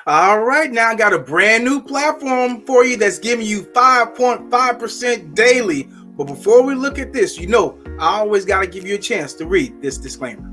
All right, now I got a brand new platform for you that's giving you 5.5% daily. But before we look at this, I always got to give you a chance to read this disclaimer.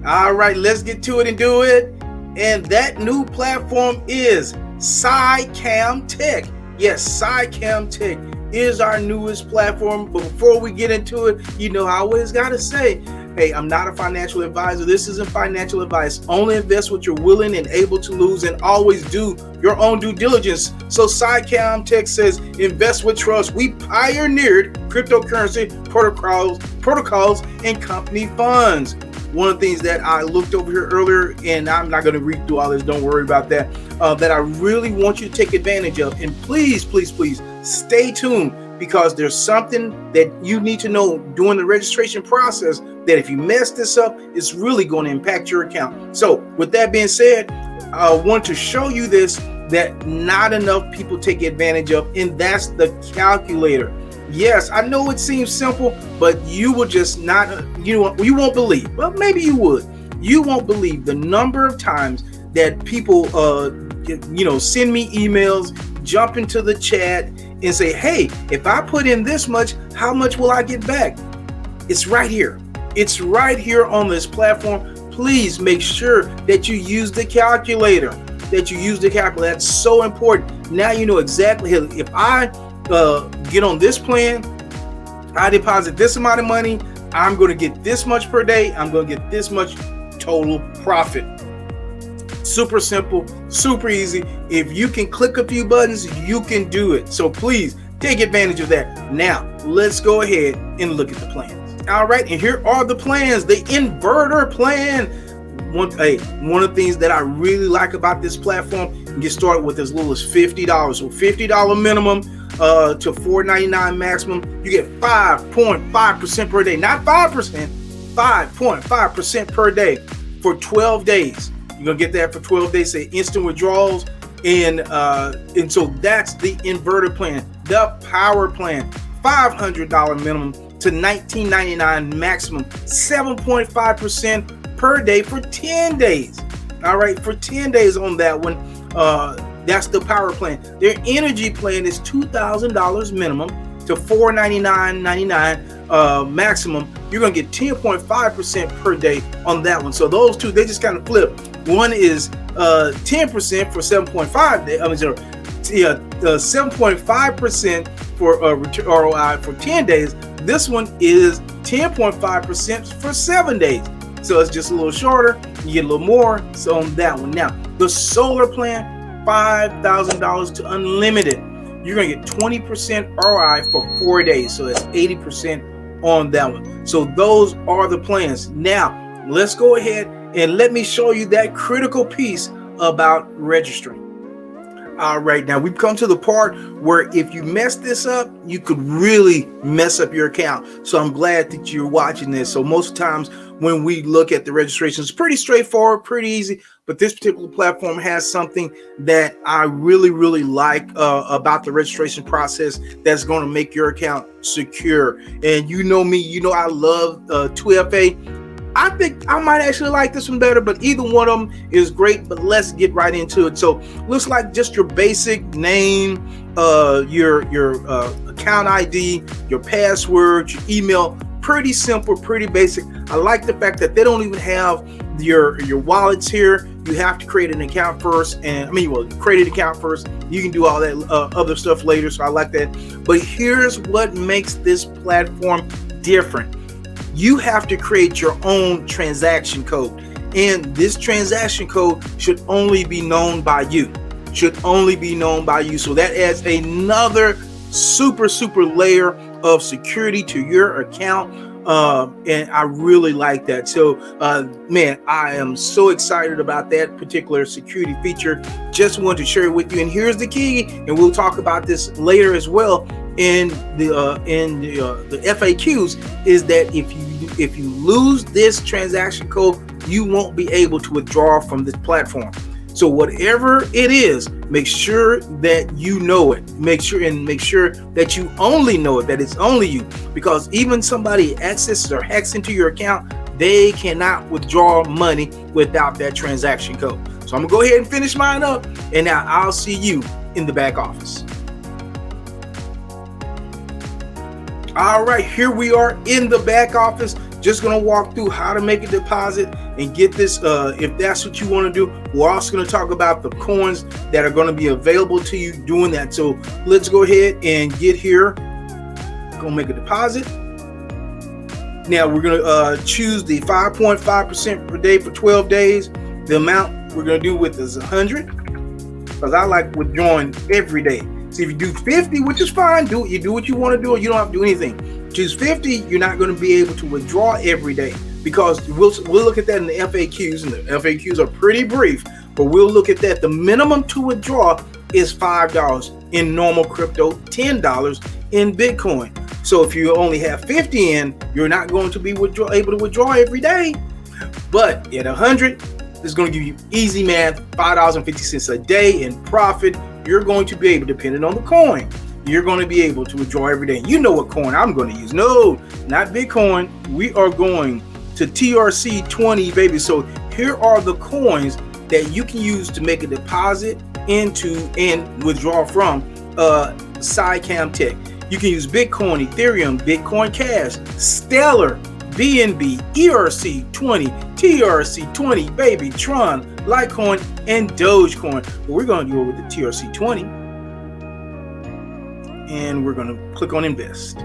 All right, let's get to it and do it. And that new platform is SICAM Tech. Yes, SICAM Tech is our newest platform. But before we get into it, I always got to say, hey, I'm not a financial advisor. This isn't financial advice. Only invest what you're willing and able to lose, and always do your own due diligence. So SICAM Tech says, invest with trust. We pioneered cryptocurrency protocols and company funds. One of the things that I looked over here earlier, and I'm not going to read through all this, don't worry about that, that I really want you to take advantage of. And please, please, please stay tuned, because there's something that you need to know during the registration process that if you mess this up, it's really going to impact your account. So with that being said, I want to show you this that not enough people take advantage of, and that's the calculator. Yes, I know it seems simple, but you will just not, you won't believe. Well, maybe you would. You won't believe the number of times that people, send me emails, jump into the chat and say, hey, if I put in this much, how much will I get back? It's right here. It's right here on this platform. Please make sure that you use the calculator. That's so important. Now you know exactly, if I get on this plan, I deposit this amount of money, I'm going to get this much per day, I'm going to get this much total profit. Super simple, super easy. If you can click a few buttons, you can do it. So please take advantage of that. Now let's go ahead and look at the plans. All right, and here are the plans. The inverter plan. One of the things that I really like about this platform, you get started with as little as $50. So $50 minimum to $4.99 maximum. You get 5.5% per day. Not 5%, 5.5% per day for 12 days. You're gonna get that for 12 days. Say instant withdrawals, and so that's the inverter plan. The power plan, $500 minimum to $19.99 maximum, 7.5% per day for 10 days. All right, for 10 days on that one. That's the power plan. Their energy plan is $2,000 minimum to $499.99 maximum. You're gonna get 10.5% per day on that one. So those two, they just kind of flip. One is 10% for 7.5 days. 7.5% for ROI for 10 days. This one is 10.5% for 7 days. So it's just a little shorter. You get a little more. So on that one. Now the solar plan, $5,000 to unlimited. You're gonna get 20% ROI for 4 days. So that's 80% on that one. So those are the plans. Now let's go ahead and let me show you that critical piece about registering. All right, now we've come to the part where if you mess this up, you could really mess up your account. So I'm glad that you're watching this. So most times when we look at the registration, it's pretty straightforward, pretty easy. But this particular platform has something that I really, really like about the registration process that's going to make your account secure. And you know me, I love 2FA. I think I might actually like this one better, but either one of them is great. But let's get right into it. So looks like just your basic name, your account ID, your password, your email. Pretty simple, pretty basic. I like the fact that they don't even have your wallets here. You have to create an account first, and create an account first. You can do all that other stuff later. So I like that. But here's what makes this platform different. You have to create your own transaction code, and this transaction code should only be known by you. So that adds another super layer of security to your account, and I really like that. So I am so excited about that particular security feature. Just wanted to share it with you. And here's the key, and we'll talk about this later as well in the FAQs, is that if you lose this transaction code, you won't be able to withdraw from this platform. So whatever it is, make sure that you know it. Make sure that you only know it, that it's only you. Because even somebody accesses or hacks into your account, they cannot withdraw money without that transaction code. So I'm gonna go ahead and finish mine up, and now I'll see you in the back office. All right, here we are in the back office. Just gonna walk through how to make a deposit and get this, if that's what you want to do. We're also going to talk about the coins that are going to be available to you doing that. So let's go ahead and get here. Gonna make a deposit. Now we're going to choose the 5.5% per day for 12 days. The amount we're going to do with is 100, because I like withdrawing every day. So if you do 50, which is fine, do what you want to do, or you don't have to do anything. Choose 50, you're not going to be able to withdraw every day, because we'll look at that in the FAQs, and the FAQs are pretty brief, but we'll look at that. The minimum to withdraw is $5 in normal crypto, $10 in Bitcoin. So if you only have 50 in, you're not going to be able to withdraw every day. But at 100, it's going to give you easy math, $5.50 a day in profit. You're going to be able, depending on the coin, you're going to be able to withdraw every day. You know what coin I'm going to use. No, not Bitcoin. We are going to TRC20, baby. So here are the coins that you can use to make a deposit into and withdraw from SICAM Tech. You can use Bitcoin, Ethereum, Bitcoin Cash, Stellar, BNB, ERC20, TRC20, baby, Tron, Litecoin, and Dogecoin. But we're going to do it with the TRC20. And we're going to click on invest.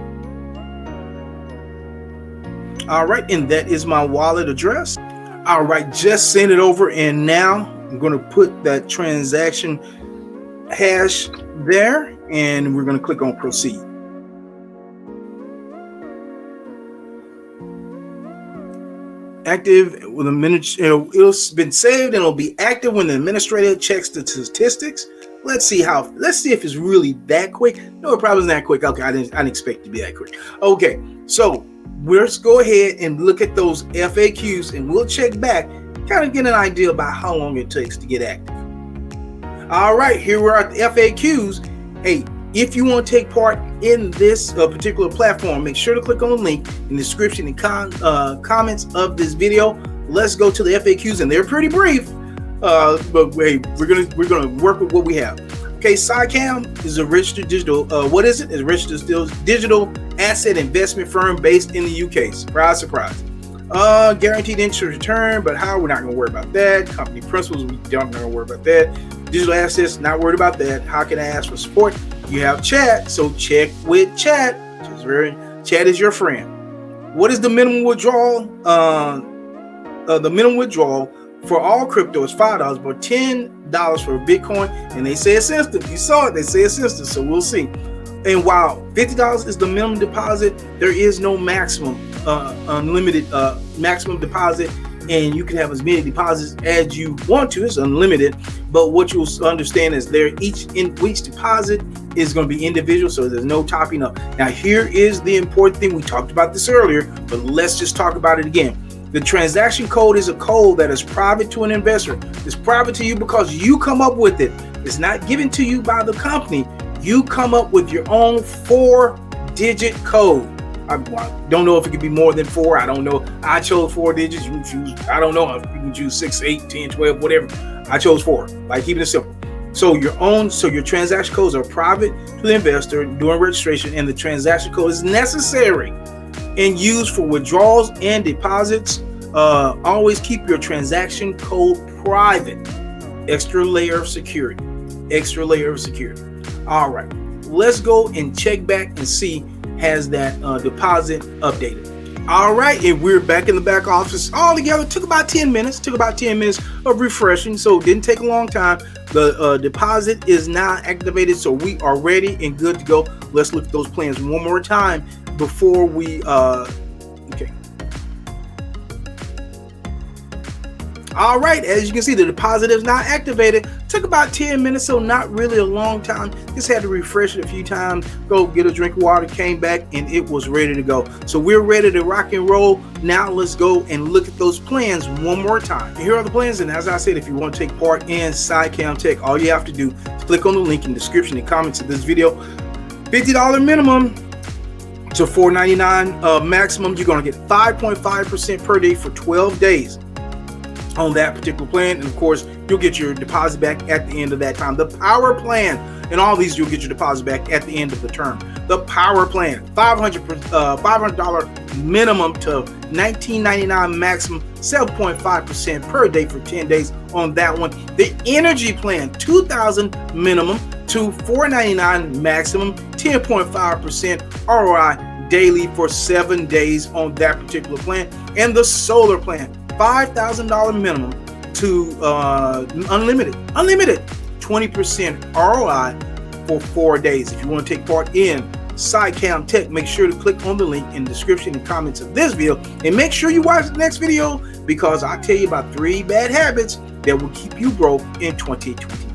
All right, and that is my wallet address. All right, just send it over, and now I'm going to put that transaction hash there, and we're going to click on proceed. Active with a minute, it's been saved, and it'll be active when the administrator checks the statistics. Let's see if it's really that quick. No, it probably isn't that quick. Okay, I didn't expect it to be that quick. Okay, so let's go ahead and look at those FAQs, and we'll check back, kind of get an idea about how long it takes to get active. All right, here we are at the FAQs. Hey, if you want to take part in this particular platform, make sure to click on the link in the description and comments of this video. Let's go to the FAQs, and they're pretty brief. But hey, we're gonna work with what we have. Okay, SICAM is a registered digital. What is it? It's a registered digital asset investment firm based in the UK. Surprise, surprise. Guaranteed interest return, but how? We're not gonna worry about that. Company principles, we don't gonna worry about that. Digital assets, not worried about that. How can I ask for support? You have chat, so check with chat. Chat is your friend. What is the minimum withdrawal? The minimum withdrawal for all crypto is $5, but $10 for Bitcoin, and they say it's instant. You saw it, they say it's instant, so we'll see. And while $50 is the minimum deposit, there is no maximum unlimited maximum deposit, and you can have as many deposits as you want to. It's unlimited, but what you'll understand is each deposit is going to be individual, so there's no topping up. Now here is the important thing. We talked about this earlier, but let's just talk about it again. The transaction code is a code that is private to an investor. It's private to you because you come up with it. It's not given to you by the company. You come up with your own 4-digit code. I don't know if it could be more than 4. I don't know. I chose 4 digits. You can choose, I don't know if you can choose 6, 8, 10, 12, whatever. I chose 4. Like, keeping it simple. So your transaction codes are private to the investor during registration, and the transaction code is necessary and used for withdrawals and deposits. Always keep your transaction code private. Extra layer of security. Extra layer of security. All right, let's go and check back and see, has that deposit updated. All right, and we're back in the back office all together. Took about 10 minutes. Took about 10 minutes of refreshing, so it didn't take a long time. The deposit is now activated, so we are ready and good to go. Let's look at those plans one more time before we okay. All right, as you can see, the deposit is now activated. Took about 10 minutes, so not really a long time. Just had to refresh it a few times, go get a drink of water, came back, and it was ready to go. So we're ready to rock and roll. Now let's go and look at those plans one more time. Here are the plans, and as I said, if you want to take part in SICAM Tech, all you have to do is click on the link in the description and comments of this video. $50 minimum. to $4.99 maximum. You're going to get 5.5% per day for 12 days on that particular plan. And of course, you'll get your deposit back at the end of that time. The power plan, and all these, you'll get your deposit back at the end of the term. The power plan, $500 minimum to $19.99 maximum, 7.5% per day for 10 days on that one. The energy plan, $2,000 minimum to $4.99 maximum, 10.5% ROI daily for 7 days on that particular plan. And the solar plan, $5,000 minimum to unlimited 20% ROI for 4 days. If you want to take part in SICAM Tech, make sure to click on the link in the description and comments of this video, and make sure you watch the next video, because I'll tell you about 3 bad habits that will keep you broke in 2020.